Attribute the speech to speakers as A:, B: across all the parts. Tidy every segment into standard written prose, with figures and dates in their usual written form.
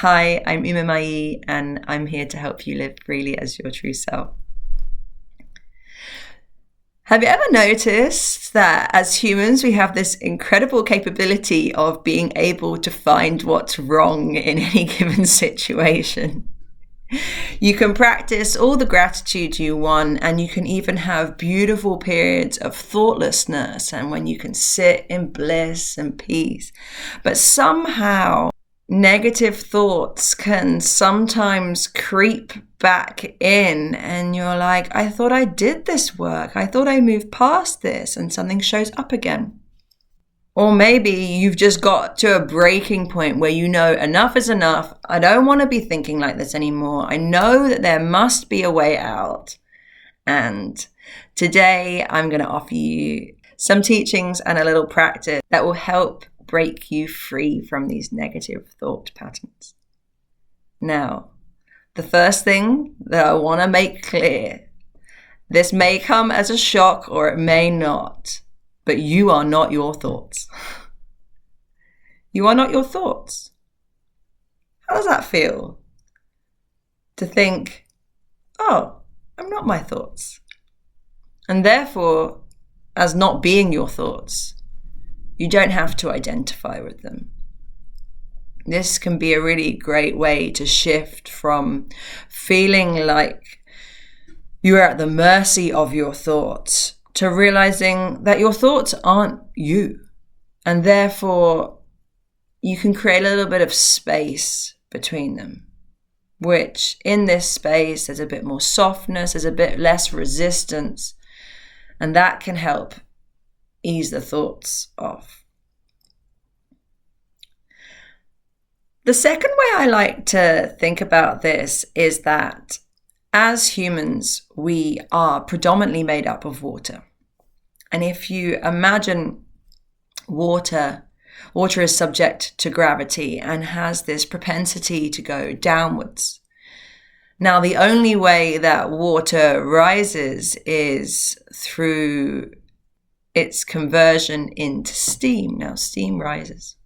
A: Hi, I'm Uma Mai, and I'm here to help you live freely as your true self. Have you ever noticed that as humans, we have this incredible capability of being able to find what's wrong in any given situation? You can practice all the gratitude you want, and you can even have beautiful periods of thoughtlessness and when you can sit in bliss and peace. But somehow, negative thoughts can sometimes creep back in, and you're like, I thought I did this work. I thought I moved past this, and something shows up again. Or maybe you've just got to a breaking point where you know enough is enough. I don't want to be thinking like this anymore. I know that there must be a way out. And today I'm going to offer you some teachings and a little practice that will help break you free from these negative thought patterns. Now, the first thing that I want to make clear, this may come as a shock or it may not, but you are not your thoughts. You are not your thoughts. How does that feel? To think, oh, I'm not my thoughts. And therefore, as not being your thoughts, you don't have to identify with them. This can be a really great way to shift from feeling like you are at the mercy of your thoughts to realizing that your thoughts aren't you. And therefore, you can create a little bit of space between them, which in this space, there's a bit more softness, there's a bit less resistance, and that can help ease the thoughts off. The second way I like to think about this is that as humans, we are predominantly made up of water. And if you imagine water is subject to gravity and has this propensity to go downwards. Now, the only way that water rises is through its conversion into steam. Now, steam rises.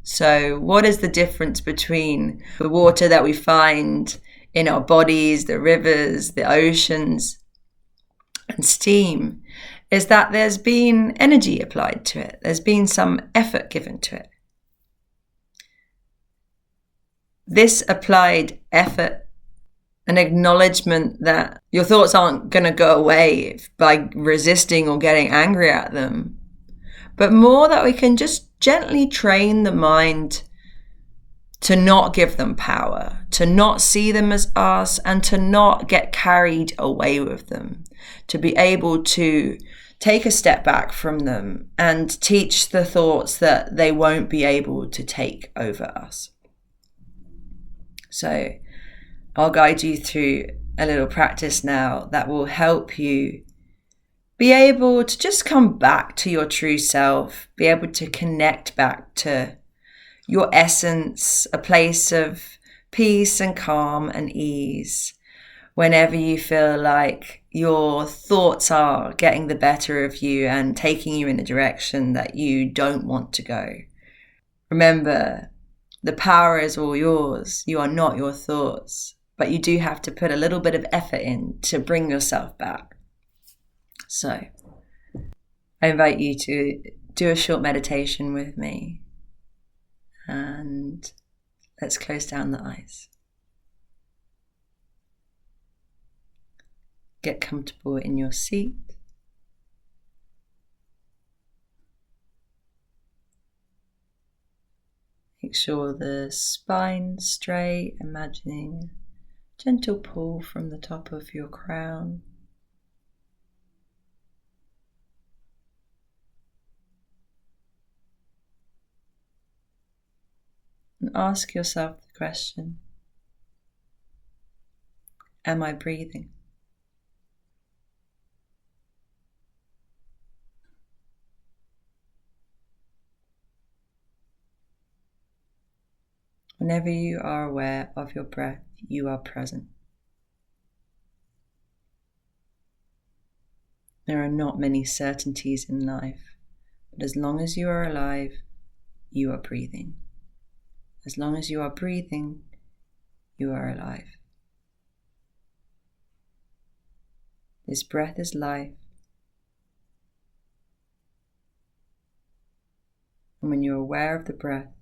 A: So what is the difference between the water that we find in our bodies, the rivers, the oceans, and steam? Is that there's been energy applied to it. There's been some effort given to it. This applied effort, an acknowledgement that your thoughts aren't going to go away by resisting or getting angry at them, but more that we can just gently train the mind to not give them power, to not see them as us, and to not get carried away with them, to be able to take a step back from them and teach the thoughts that they won't be able to take over us. So I'll guide you through a little practice now that will help you be able to just come back to your true self, be able to connect back to your essence, a place of peace and calm and ease whenever you feel like your thoughts are getting the better of you and taking you in a direction that you don't want to go. Remember, the power is all yours. You are not your thoughts, but you do have to put a little bit of effort in to bring yourself back. So, I invite you to do a short meditation with me, and let's close down the eyes. Get comfortable in your seat. Make sure the spine's straight, imagining a gentle pull from the top of your crown. And ask yourself the question, am I breathing? Whenever you are aware of your breath, you are present. There are not many certainties in life, but as long as you are alive, you are breathing. As long as you are breathing, you are alive. This breath is life. And when you're aware of the breath,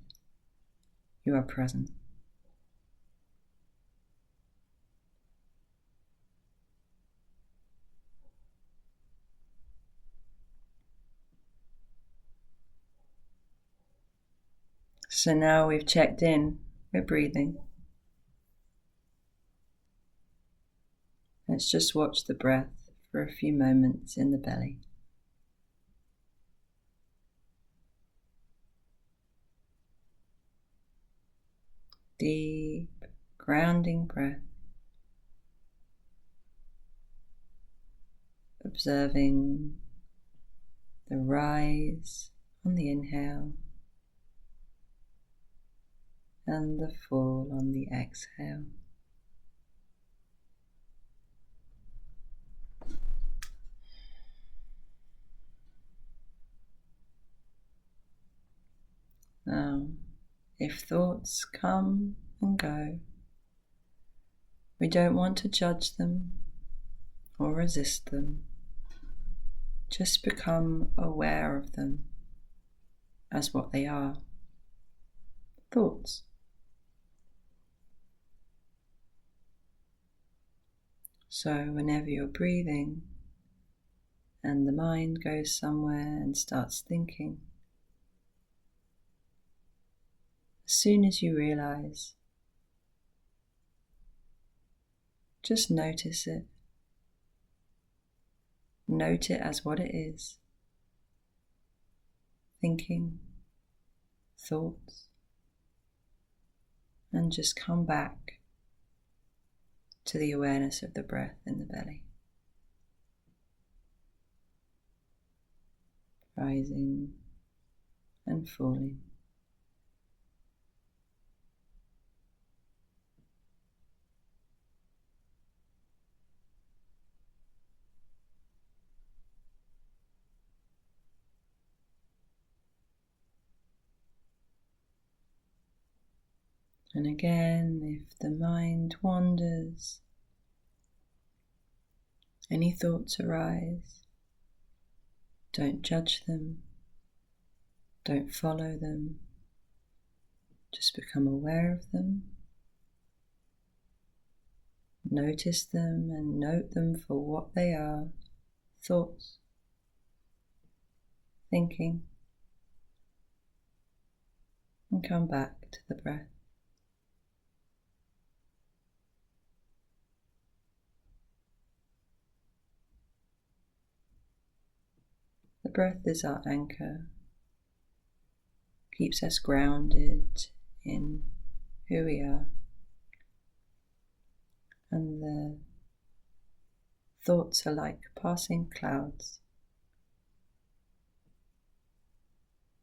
A: you are present. So now we've checked in, we're breathing. Let's just watch the breath for a few moments in the belly. Deep, grounding breath. Observing the rise on the inhale and the fall on the exhale. Now, if thoughts come and go, we don't want to judge them or resist them. Just become aware of them as what they are, thoughts. So whenever you're breathing and the mind goes somewhere and starts thinking, as soon as you realize, just notice it. Note it as what it is. Thinking, thoughts, and just come back to the awareness of the breath in the belly. Rising and falling. And again, if the mind wanders, any thoughts arise, don't judge them, don't follow them, just become aware of them. Notice them and note them for what they are, thoughts, thinking, and come back to the breath. The breath is our anchor, keeps us grounded in who we are, and the thoughts are like passing clouds,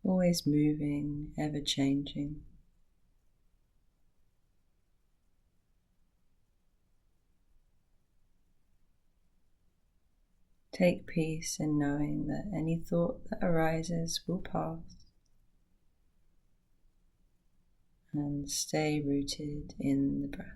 A: always moving, ever changing. Take peace in knowing that any thought that arises will pass, and stay rooted in the breath.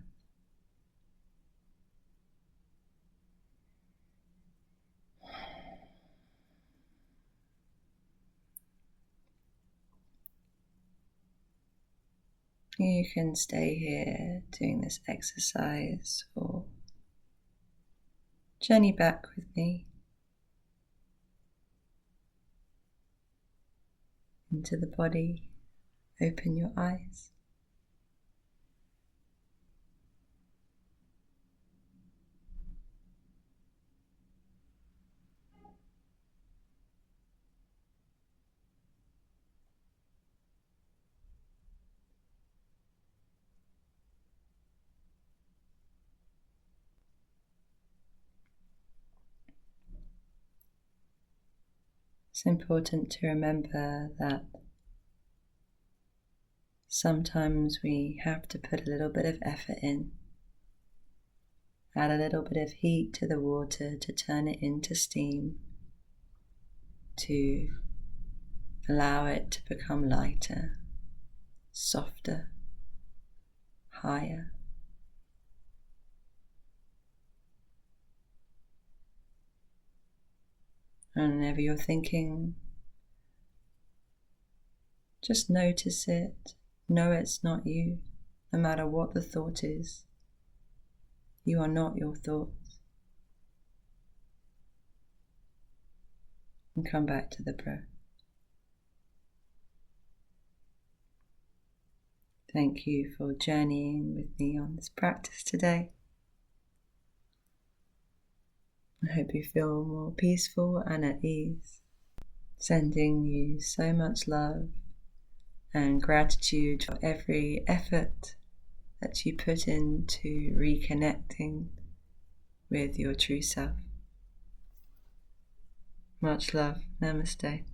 A: You can stay here doing this exercise or journey back with me into the body. Open your eyes. It's important to remember that sometimes we have to put a little bit of effort in, add a little bit of heat to the water to turn it into steam, to allow it to become lighter, softer, higher. And whenever you're thinking, just notice it. Know it's not you, no matter what the thought is. You are not your thoughts. And come back to the breath. Thank you for journeying with me on this practice today. I hope you feel more peaceful and at ease. Sending you so much love and gratitude for every effort that you put into reconnecting with your true self. Much love. Namaste.